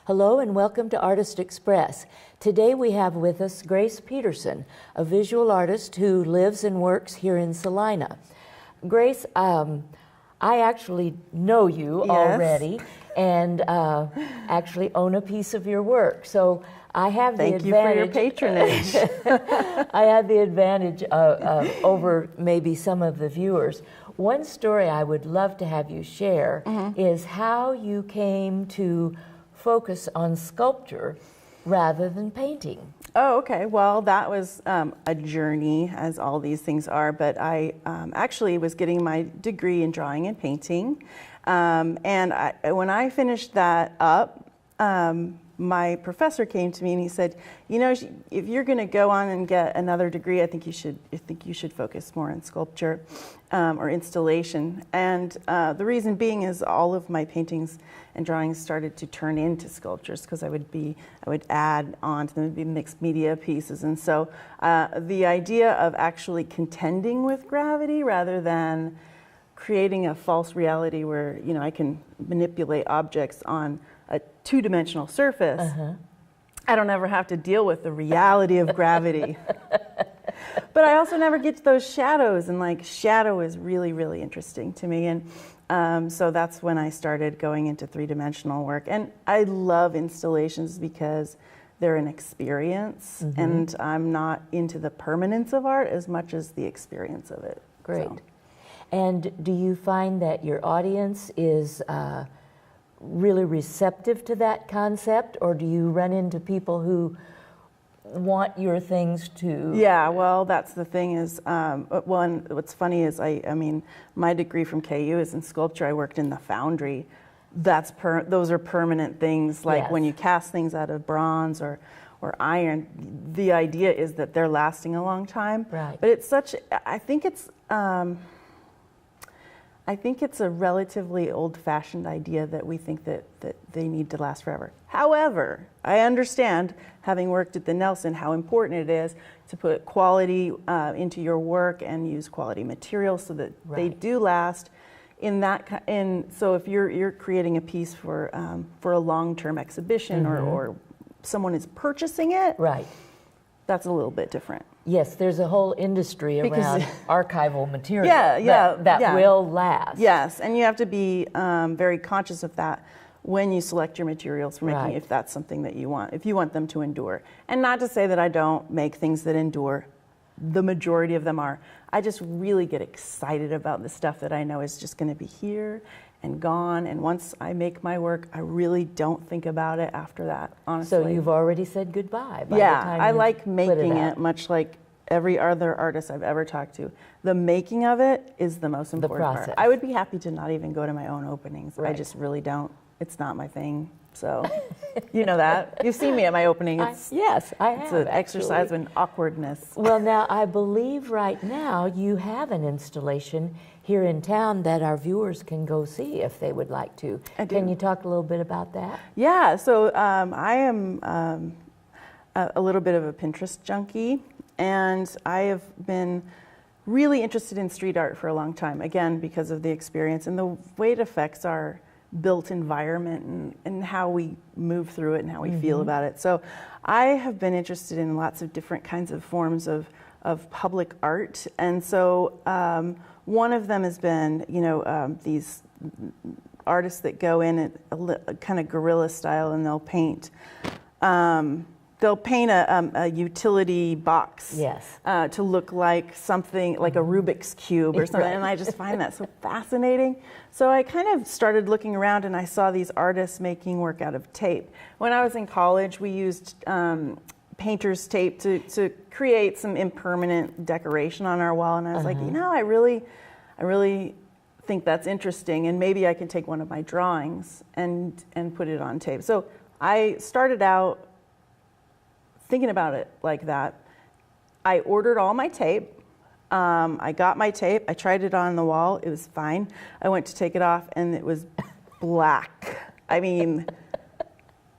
Hello and welcome to Artist Express. Today we have with us Grace Peterson, a visual artist who lives and works here in Salina. Grace, I actually know you already and actually own a piece of your work. So I have the advantage. Thank you for your patronage. I have the advantage over maybe some of the viewers. One story I would love to have you share is how you came to focus on sculpture rather than painting. Oh, okay. Well, that was a journey, as all these things are, but I actually was getting my degree in drawing and painting. And when I finished that up, my professor came to me and he said, you know, if you're going to go on and get another degree, I think you should focus more on sculpture or installation. And the reason being is all of my paintings and drawings started to turn into sculptures because I would add on to them, it'd be mixed media pieces. And so the idea of actually contending with gravity rather than creating a false reality where, you know, I can manipulate objects on a two-dimensional surface, I don't ever have to deal with the reality of gravity. But I also never get to those shadows, and like shadow is really, really interesting to me. And so that's when I started going into three-dimensional work. And I love installations because they're an experience, and I'm not into the permanence of art as much as the experience of it. Great. So. And do you find that your audience is really receptive to that concept, or do you run into people who want your things to... Yeah, well, that's the thing is, and what's funny is, I mean, my degree from KU is in sculpture. I worked in the foundry. Those are permanent things, like when you cast things out of bronze or iron, the idea is that they're lasting a long time. Right. But it's I think it's a relatively old-fashioned idea that we think that they need to last forever. However, I understand, having worked at the Nelson, how important it is to put quality into your work and use quality materials so that they do last. So if you're creating a piece for a long-term exhibition or someone is purchasing it, that's a little bit different. Yes, there's a whole industry around archival material that will last. Yes, and you have to be very conscious of that when you select your materials for making, if that's something that you want, if you want them to endure. And not to say that I don't make things that endure. The majority of them are. I just really get excited about the stuff that I know is just going to be here and gone. And once I make my work, I really don't think about it after that, honestly. So you've already said goodbye by the time I like making it, much like every other artist I've ever talked to. The making of it is the most important part. I would be happy to not even go to my own openings. I just really don't. It's not my thing. So, you know that. You've seen me at my opening. Yes, I have. It's an exercise in awkwardness. Well, now, I believe right now you have an installation here in town that our viewers can go see if they would like to. Can you talk a little bit about that? Yeah, so I am a little bit of a Pinterest junkie, and I have been really interested in street art for a long time, again, because of the experience and the way it affects our built environment and how we move through it and how we feel about it. So I have been interested in lots of different kinds of forms of public art. And so one of them has been, you know, these artists that go in at a kind of guerrilla style, and they'll paint a utility box to look like something like a Rubik's Cube or something, and I just find that so fascinating. So I kind of started looking around, and I saw these artists making work out of tape. When I was in college, we used painter's tape to create some impermanent decoration on our wall, and I was like, you know, I really think that's interesting, and maybe I can take one of my drawings and put it on tape. So I started out thinking about it like that. I ordered all my tape. I got my tape. I tried it on the wall. It was fine. I went to take it off, and it was black. I mean,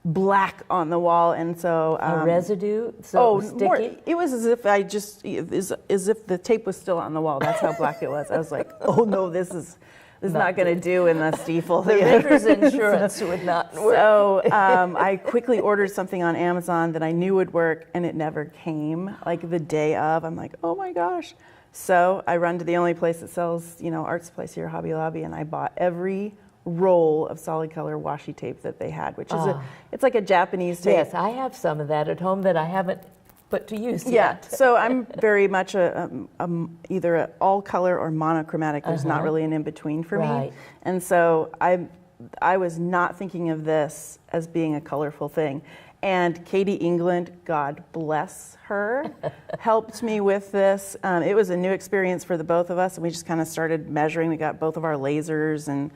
black on the wall, and so a residue. So it was sticky. more. It was as if as if the tape was still on the wall. That's how black it was. I was like, oh no, this is not going to do in the Stiefel. The renter's insurance would not work. So I quickly ordered something on Amazon that I knew would work, and it never came. Like the day of, I'm like, oh my gosh. So I run to the only place that sells, art supplies here, Hobby Lobby, and I bought every roll of solid color washi tape that they had, which is it's like a Japanese tape. Yes, I have some of that at home that I haven't put to use Yeah, yet. so I'm very much either an all color or monochromatic. There's not really an in between for Right. me, and so I was not thinking of this as being a colorful thing. And Katie England, God bless her, helped me with this. It was a new experience for the both of us, and we just kind of started measuring. We got both of our lasers, and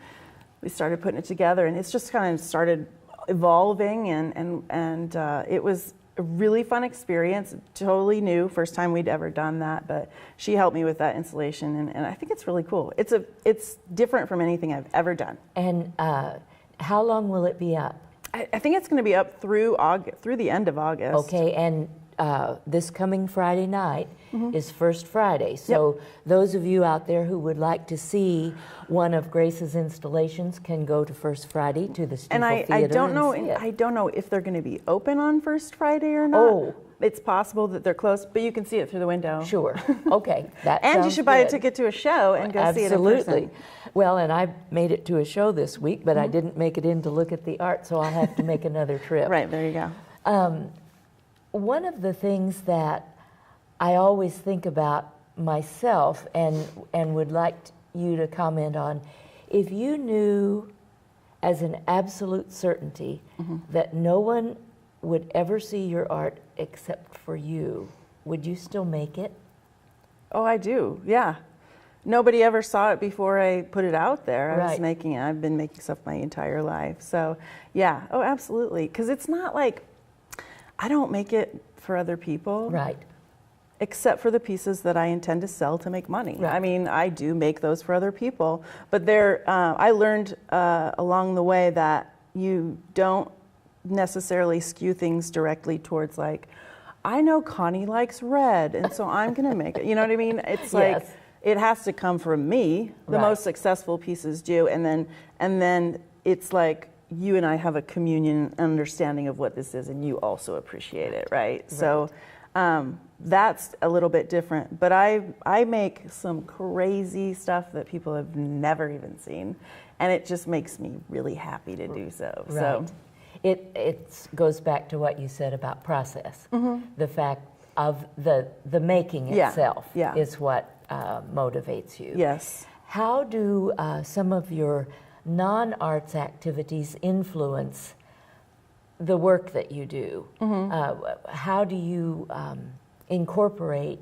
we started putting it together, and it's just kind of started evolving, and it was a really fun experience, totally new, first time we'd ever done that, but she helped me with that installation, and I think it's really cool. It's different from anything I've ever done. And how long will it be up? I think it's going to be up through the end of August. Okay, and this coming Friday night is First Friday. So those of you out there who would like to see one of Grace's installations can go to First Friday to the Stiefel And Theater. I don't know. and see it. I don't know if they're going to be open on First Friday or not. Oh. It's possible that they're closed, but you can see it through the window. Sure. Okay. That And you sounds should buy a good. ticket to a show and go see it in person. Absolutely. Well, and I made it to a show this week, but I didn't make it in to look at the art, so I'll have to make another trip. Right, there you go. One of the things that I always think about myself and would like you to comment on, if you knew as an absolute certainty that no one would ever see your art except for you, would you still make it? Oh, I do, yeah. Nobody ever saw it before I put it out there. I was Right. making it. I've been making stuff my entire life. So, yeah, oh, absolutely. Because it's not like, I don't make it for other people. Right. Except for the pieces that I intend to sell to make money. Right. I mean, I do make those for other people, but I learned along the way that you don't necessarily skew things directly towards like, I know Connie likes red, and so I'm going to make it. You know what I mean? It's like, Yes. it has to come from me. The Right. most successful pieces do, and then it's like, you and I have a communion understanding of what this is, and you also appreciate it, right? So that's a little bit different. But I make some crazy stuff that people have never even seen, and it just makes me really happy to do so. Right. So It goes back to what you said about process. The fact of the making Yeah, itself yeah. is what motivates you. yes. How do some of your non-arts activities influence the work that you do? How do you incorporate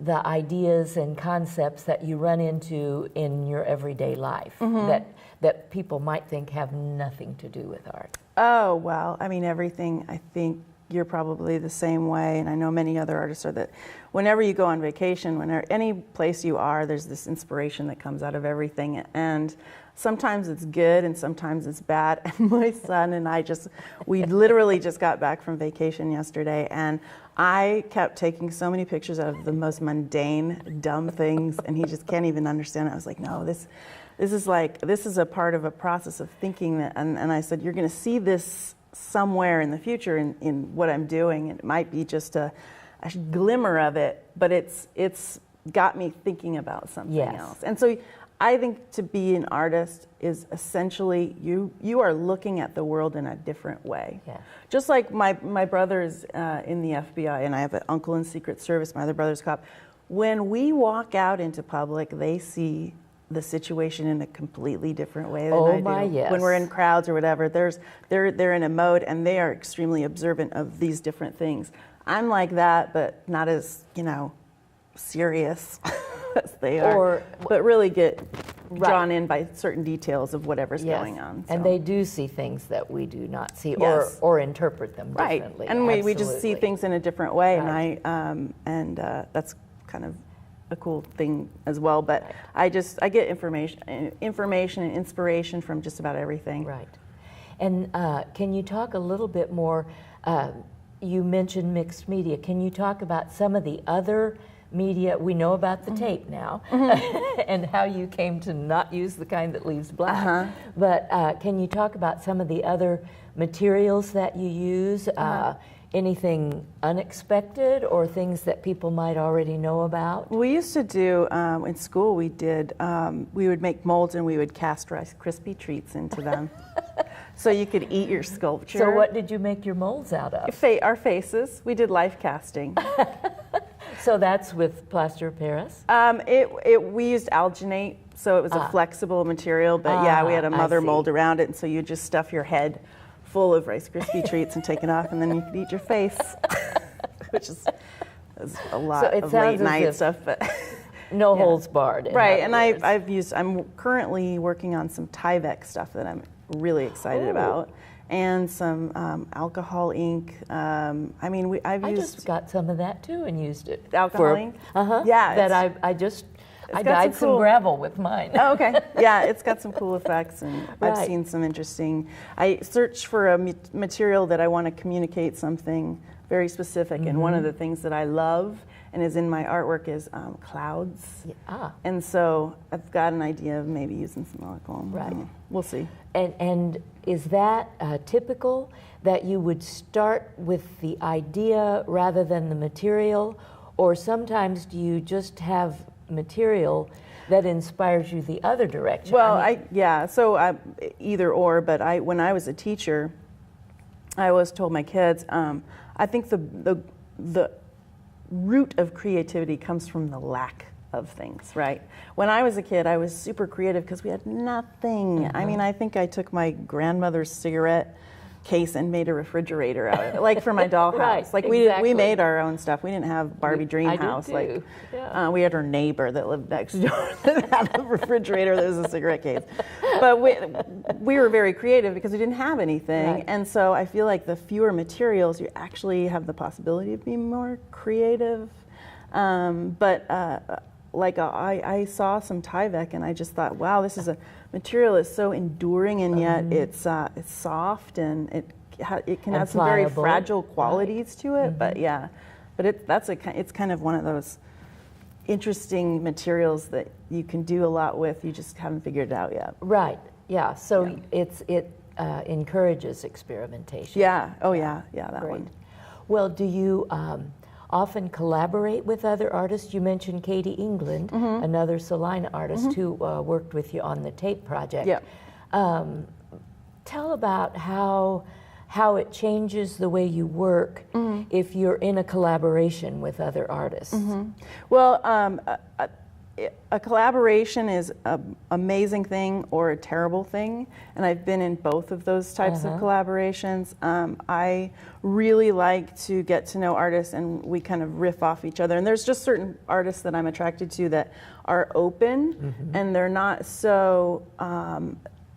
the ideas and concepts that you run into in your everyday life that people might think have nothing to do with art? Oh, well, I mean, everything, I think you're probably the same way, and I know many other artists are, that whenever you go on vacation, whenever any place you are, there's this inspiration that comes out of everything, and sometimes it's good and sometimes it's bad. And my son and I we literally just got back from vacation yesterday, and I kept taking so many pictures of the most mundane, dumb things, and he just can't even understand it. I was like, no, this is a part of a process of thinking that, and I said, you're going to see this somewhere in the future in what I'm doing. And it might be just a glimmer of it, but it's got me thinking about something Yes. else. And so I think to be an artist is essentially you are looking at the world in a different way. Yeah. Just like my brother's in the FBI, and I have an uncle in Secret Service, my other brother's a cop. When we walk out into public, they see the situation in a completely different way than Oh, I do. my, yes. When we're in crowds or whatever, they're in a mode, and they are extremely observant of these different things. I'm like that, but not as, serious as they are, but really get drawn in by certain details of whatever's going on. And so. they do see things that we do not see, Yes. or interpret them Right, differently. and we just see Absolutely. things in a different way, Right. and that's kind of a cool thing as well. But I get information and inspiration from just about everything. Right. And can you talk a little bit more? You mentioned mixed media. Can you talk about some of the other media? We know about the tape now, and how you came to not use the kind that leaves black. But can you talk about some of the other materials that you use? Anything unexpected or things that people might already know about? We used to do, in school we would make molds and we would cast Rice Krispie treats into them. So you could eat your sculpture. So what did you make your molds out of? Our faces. We did life casting. So that's with plaster of Paris? We used alginate, so it was a flexible material, but yeah, we had a mother mold around it, and so you just stuff your head full of Rice Krispie treats and take it off, and then you could eat your face, which is a lot of late night stuff, but no holds barred. Right, and I'm currently working on some Tyvek stuff that I'm really excited about, and some alcohol ink. I just got some of that too and used it. Alcohol ink? Yeah. That I dyed some gravel with mine. Oh, okay. Yeah, it's got some cool effects, and I've seen some interesting. I search for a material that I want to communicate something very specific, and one of the things that I love and is in my artwork is clouds. And so I've got an idea of maybe using some alcohol. Right. We'll see. And is that typical that you would start with the idea rather than the material, or sometimes do you just have material that inspires you the other direction? Well, so either or, but when I was a teacher, I always told my kids, I think the root of creativity comes from the lack of things, right? When I was a kid, I was super creative because we had nothing. I mean, I think I took my grandmother's cigarette case and made a refrigerator out of it, like for my dollhouse. We made our own stuff. We didn't have Barbie Dream House. We had our neighbor that lived next door that had a refrigerator that was a cigarette case. But we were very creative because we didn't have anything, and so I feel like the fewer materials, you actually have the possibility of being more creative. I saw some Tyvek and I just thought, wow, this is a material that's so enduring, and yet it's soft, and it can have some very fragile qualities to it. But it's kind of one of those interesting materials that you can do a lot with. You just haven't figured it out yet. Right. Yeah. So it encourages experimentation. Yeah. Oh yeah. Yeah. That one. Well, do you often collaborate with other artists? You mentioned Katie England, another Salina artist who worked with you on the tape project. Yeah. Tell about how it changes the way you work if you're in a collaboration with other artists. Well, a collaboration is an amazing thing or a terrible thing, and I've been in both of those types of collaborations. I really like to get to know artists and we kind of riff off each other, and there's just certain artists that I'm attracted to that are open and they're not so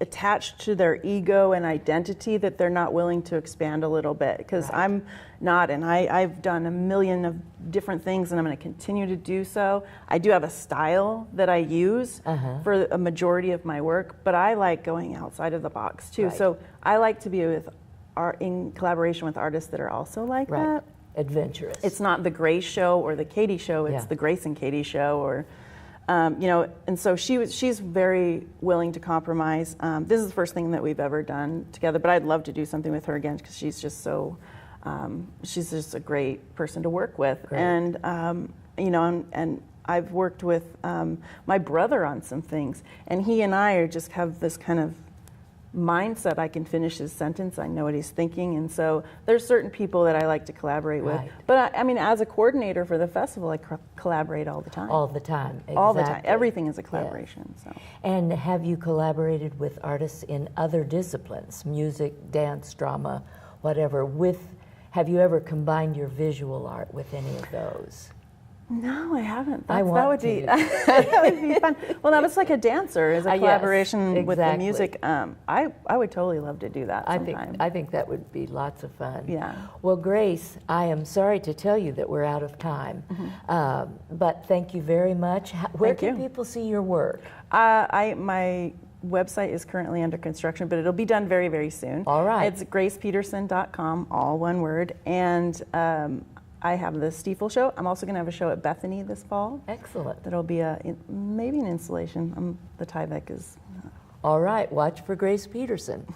attached to their ego and identity that they're not willing to expand a little bit, because I'm not, and I've done a million of different things and I'm going to continue to do so. I do have a style that I use for a majority of my work, but I like going outside of the box too. So I like to be in collaboration with artists that are also like that. Adventurous. It's not the Grace show or the Katie show, it's the Grace and Katie show, or and so she's very willing to compromise. This is the first thing that we've ever done together, but I'd love to do something with her again because she's just so, she's just a great person to work with. And, and I've worked with my brother on some things, and he and I just have this kind of mindset. I can finish his sentence, I know what he's thinking, and so there's certain people that I like to collaborate with. But I mean, as a coordinator for the festival, I collaborate all the time. All the time, exactly. All the time. Everything is a collaboration. So. And have you collaborated with artists in other disciplines, music, dance, drama, whatever? Have you ever combined your visual art with any of those? No, I haven't. That would be fun. Well, that was like a dancer, as a collaboration with the music. I would totally love to do that sometime. I think that would be lots of fun. Yeah. Well, Grace, I am sorry to tell you that we're out of time, but thank you very much. Where can people see your work? My website is currently under construction, but it'll be done very, very soon. All right. It's gracepeterson.com, all one word. And I have the Stiefel show. I'm also going to have a show at Bethany this fall. Excellent. That'll be maybe an installation. The Tyvek is. All right, watch for Grace Peterson.